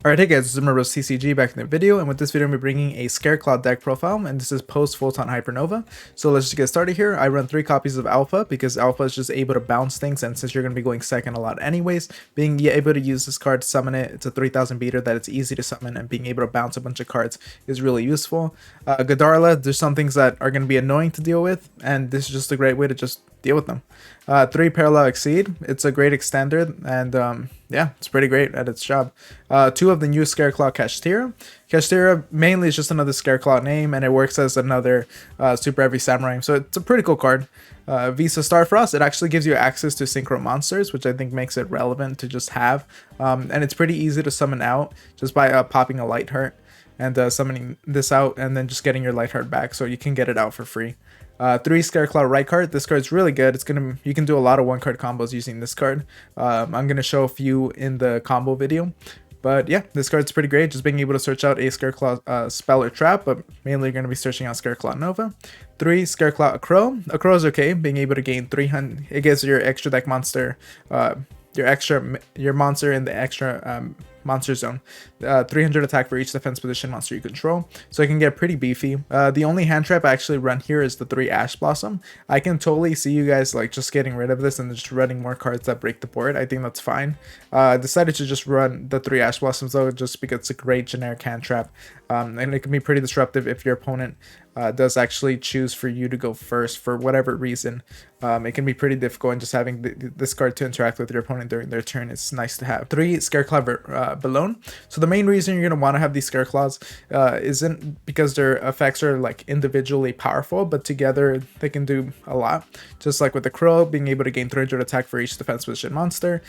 Alright, hey guys, this is Rose TCG back in the video, and with this video I'm bringing a Scareclaw deck profile, and this is post Photon Hypernova. So let's just get started here. I run 3 copies of Alpha because Alpha is just able to bounce things, and since you're going to be going second a lot anyways, being able to use this card to summon it, it's a 3000 beater that it's easy to summon, and being able to bounce a bunch of cards is really useful. Godarla, there's some things that are going to be annoying to deal with, and this is just a great way to just deal with them. 3 Parallel Exceed, it's a great extender, and yeah, it's pretty great at its job. 2 of the new Scareclaw Kashtira. Kashtira mainly is just another Scareclaw name, and it works as another Super Heavy Samurai, so it's a pretty cool card. Visa Starfrost, it actually gives you access to synchro monsters, which I think makes it relevant to just have, and it's pretty easy to summon out just by popping a Light Heart and summoning this out and then just getting your Light Heart back, so you can get it out for free. 3 Scareclaw Right card. This card's really good. You can do a lot of 1-card combos using this card. I'm gonna show a few in the combo video. But yeah, this card's pretty great. Just being able to search out a Scareclaw spell or trap, but mainly you're gonna be searching out Scareclaw Nova. 3 Scareclaw A Crow. A Crow is okay. Being able to gain 300. It gives your extra deck monster, your monster in the extra monster zone 300 attack for each defense position monster you control, so it can get pretty beefy. The only hand trap I actually run here is the 3 Ash Blossom. I can totally see you guys like just getting rid of this and just running more cards that break the board. I think that's fine. I decided to just run the 3 Ash Blossoms though, just because it's a great generic hand trap, and it can be pretty disruptive if your opponent does actually choose for you to go first for whatever reason. It can be pretty difficult, and just having this card to interact with your opponent during their turn is nice to have. 3 Scareclaw Balone. So the main reason you're going to want to have these Scareclaws isn't because their effects are like individually powerful, but together they can do a lot. Just like with the Crow, being able to gain 300 attack for each defense position monster,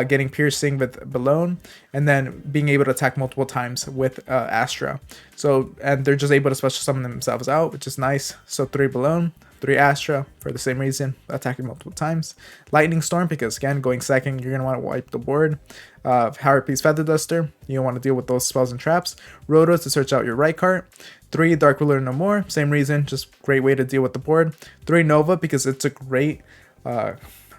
getting piercing with Balone, and then being able to attack multiple times with Astra. So, and they're just able to special summon themselves out, which is nice. So 3 Balone, 3 Astra for the same reason, attacking multiple times. Lightning Storm, because again, going second, you're going to want to wipe the board. Harpy's Feather Duster, you don't want to deal with those spells and traps. Roto to search out your right card. 3 Dark Ruler No More, same reason, just great way to deal with the board. 3 Nova, because it's a great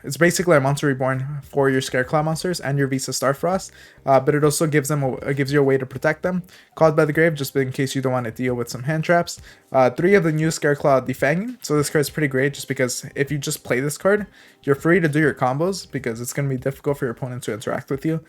it's basically a monster reborn for your Scareclaw monsters and your Visa Starfrost, but it also gives you a way to protect them. Called by the Grave, just in case you don't want to deal with some hand traps. 3 of the new Scareclaw Defanging. So this card is pretty great, just because if you just play this card, you're free to do your combos, because it's going to be difficult for your opponent to interact with you,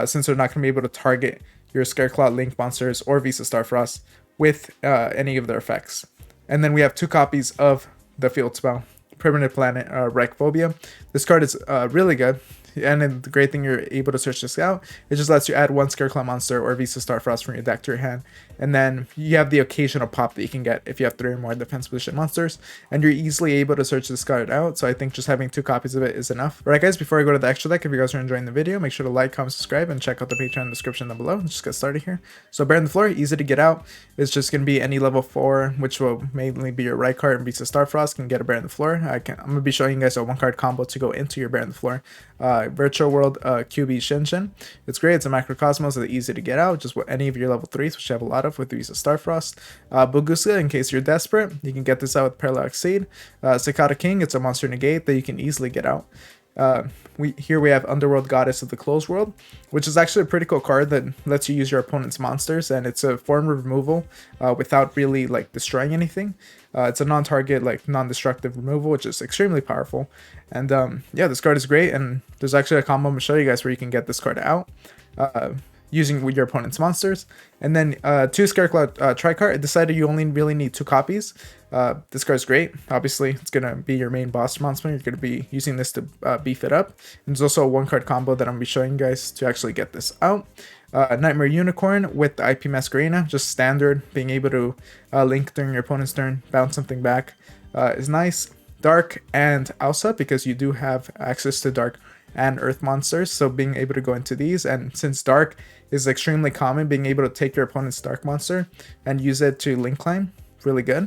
since they're not going to be able to target your Scareclaw Link monsters or Visa Starfrost with any of their effects. And then we have 2 copies of the field spell, Permanent Planet Phobia. This card is really good, and then the great thing, you're able to search this out. It just lets you add 1 Scareclaw monster or Visa Starfrost from your deck to your hand, and then you have the occasional pop that you can get if you have 3 or more defense position monsters, and you're easily able to search this card out. So I think just having 2 copies of it is enough. Alright guys, before I go to the extra deck, if you guys are enjoying the video, make sure to like, comment, subscribe, and check out the Patreon description down below. Let's just get started here. So Bear on the Floor, easy to get out. It's just going to be any level 4, which will mainly be your right card, and Visa Starfrost can get a Bear on the Floor. I'm going to be showing you guys a 1-card combo to go into your Bear on the Floor. Virtual World QB Shinshin. It's great. It's a Macrocosmos. It's easy to get out. Just with any of your level 3s, which you have a lot of with Visa Starfrost. Buguska, in case you're desperate, you can get this out with Parallel Exceed. Cicada King, it's a monster negate that you can easily get out. Here we have Underworld Goddess of the Closed World, which is actually a pretty cool card that lets you use your opponent's monsters, and it's a form of removal without really like destroying anything. It's a non-target, like non-destructive removal, which is extremely powerful. And yeah, this card is great, and there's actually a combo I'm going to show you guys where you can get this card out using your opponent's monsters. And then 2 Scareclaw Tricart. I decided you only really need 2 copies. This card's great. Obviously, it's going to be your main boss monster. You're going to be using this to beef it up. And there's also a 1-card combo that I'm going to be showing you guys to actually get this out. Nightmare Unicorn with the IP Masquerena, just standard, being able to link during your opponent's turn, bounce something back is nice. Dark and Alsa, because you do have access to Dark and Earth monsters, so being able to go into these, and since Dark is extremely common, being able to take your opponent's Dark monster and use it to link climb, really good.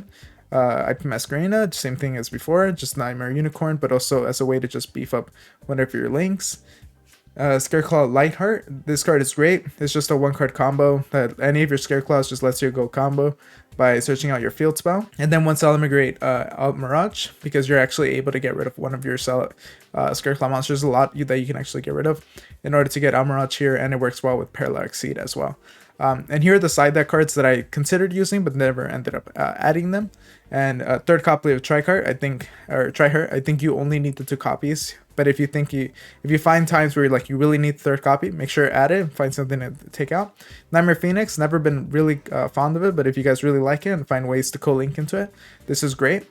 IP Masquerena, same thing as before, just Nightmare Unicorn, but also as a way to just beef up one of your links. Scareclaw Lightheart. This card is great. It's just a 1-card combo that any of your Scareclaws just lets you go combo by searching out your field spell. And then 1 Salamangreat Alt Mirage, because you're actually able to get rid of one of your Scareclaw monsters, a lot that you can actually get rid of in order to get Alt Mirage here, and it works well with Parallax Seed as well. And here are the side deck cards that I considered using but never ended up adding them. And third copy of Tricart, I think, or Triheart, I think you only need the 2 copies. But if you find times where you really need third copy, make sure to add it and find something to take out. Nightmare Phoenix, never been really fond of it, but if you guys really like it and find ways to co-link into it, this is great.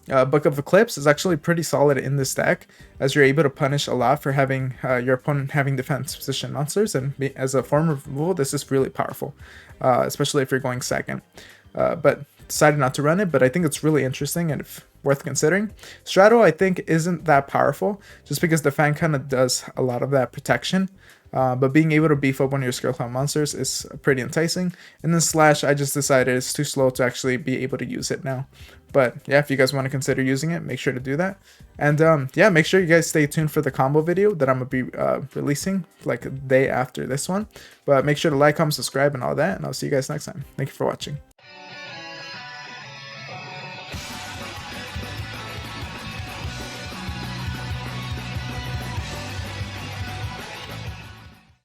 Book of Eclipse is actually pretty solid in this deck, as you're able to punish a lot for having your opponent having defense position monsters, and as a form of removal, this is really powerful, especially if you're going second. But decided not to run it, but I think it's really interesting and worth considering. Strato, I think, isn't that powerful, just because the fan kind of does a lot of that protection. But being able to beef up one of your Scareclaw monsters is pretty enticing. And then Slash, I just decided it's too slow to actually be able to use it now. But yeah, if you guys want to consider using it, make sure to do that. And yeah, make sure you guys stay tuned for the combo video that I'm going to be releasing like a day after this one. But make sure to like, comment, subscribe, and all that. And I'll see you guys next time. Thank you for watching.